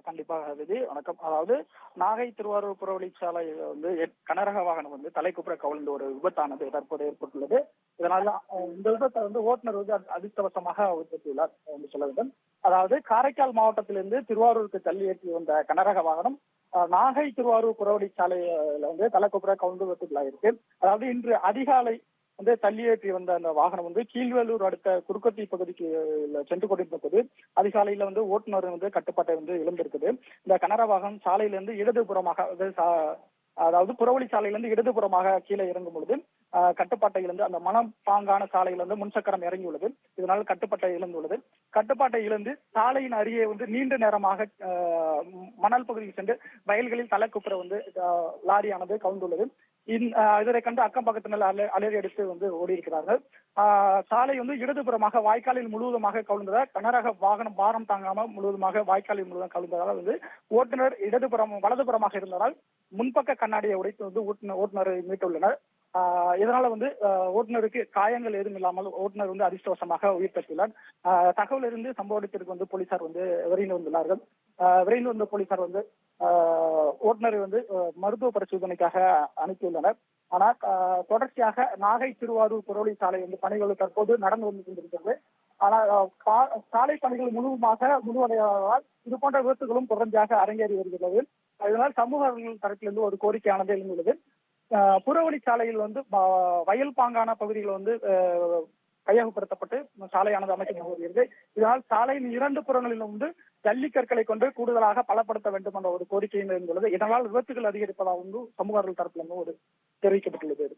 கண்டிப்பாக விதி. வணக்கம். அதாவது நாகை திருவாரூர் புறவழிச்சாலை வந்து கனரக வாகனம் வந்து தலைக்குப்புற கவிழ்ந்த ஒரு விபத்தானது தற்போது ஏற்பட்டுள்ளது. இதனால இந்த விபத்தை வந்து ஓட்டுநர் வந்து அதிர்ஷ்டவசமாக விபத்துள்ளார் என்று சொல்ல வேண்டும். அதாவது காரைக்கால் மாவட்டத்திலிருந்து திருவாரூருக்கு தள்ளி ஏற்றி வந்த கனரக வாகனம் நாகை திருவாரூர் புறவழிச்சாலையில வந்து தலைக்குப்புற கவிழ்ந்து விபத்துக்குள்ளாயிருக்கு. அதாவது இன்று அதிகாலை வந்து தள்ளியேற்றி வந்த அந்த வாகனம் வந்து கீழ்வேலூர் அடுத்த குறுக்கத்தி பகுதிக்கு சென்று கொண்டிருந்தது. அதிகாலையில வந்து ஓட்டுநர் வந்து கட்டுப்பாட்டை வந்து இழந்திருக்குது. இந்த கனரக வாகனம் சாலையிலிருந்து இடதுபுறமாக அதாவது புறவழி சாலையிலிருந்து இடதுபுறமாக கீழே இறங்கும் பொழுது கட்டுப்பாட்டை இழந்து அந்த மனப்பாங்கான சாலையிலிருந்து முன்சக்கரம் இறங்கியுள்ளது. இதனால் கட்டுப்பாட்டை இழந்துள்ளது. கட்டுப்பாட்டை இழந்து சாலையின் அருகே வந்து நீண்ட நேரமாக மணல் பகுதியில் சென்று வயல்களில் தலைக்குப்புற வந்து லாரியானது கவுந்துள்ளது. இதனை கண்டு அக்கம் பக்கத்தினர் அலறி அடித்து வந்து ஓடி இருக்கிறார்கள். சாலை வந்து இடதுபுறமாக வாய்க்காலில் முழுவதுமாக கவிழ்ந்ததால் கனரக வாகனம் பாரம் தாங்காமல் முழுவதுமாக வாய்க்காலில் முழுவதும் கவிழ்ந்ததால் வந்து ஓட்டுநர் வலதுபுறமாக இருந்ததால் முன்பக்க கண்ணாடியை உடைத்து வந்து ஓட்டுநரை மீட்டுள்ளனர். இதனால வந்து ஓட்டுநருக்கு காயங்கள் எதுவும் இல்லாமல் ஓட்டுநர் வந்து அதிர்ஷ்டவசமாக உயிர் தப்பியுள்ளார். தகவல் இருந்து சம்பவ இடத்திற்கு வந்து போலீசார் வந்து விரைந்து வந்துள்ளார்கள். விரைந்து வந்த போலீசார் வந்து ஓட்டுநரை வந்து மருத்துவ பரிசோதனைக்காக அனுப்பியுள்ளனர். ஆனால் தொடர்ச்சியாக நாகை திருவாரூர் புறவழி சாலை வந்து பணிகள் தற்போது நடந்து வந்து கொண்டிருக்கிறது. ஆனால் சாலை பணிகள் முழுவடையாததால் இது போன்ற விபத்துகளும் தொடர்ச்சியாக அரங்கேறி வருகிறது. இதனால் சமூக தரப்பிலிருந்து ஒரு கோரிக்கையானது எழுந்துள்ளது. புறவழி சாலையில் வந்து வயல் பாங்கான பகுதிகள் வந்து கையகப்படுத்தப்பட்டு சாலையானது அமைக்கப்பட்டு வருகிறது. இதனால் சாலையின் 2 புறங்களிலும் வந்து ஜல்லிக்கற்களை கொண்டு கூடுதலாக பலப்படுத்த வேண்டும் என்ற ஒரு கோரிக்கையும் இருந்துள்ளது. இதனால் விபத்துகள் அதிகரிப்பதாக வந்து சமூக தரப்பிலிருந்து ஒரு தெரிவிக்கப்பட்டுள்ளது.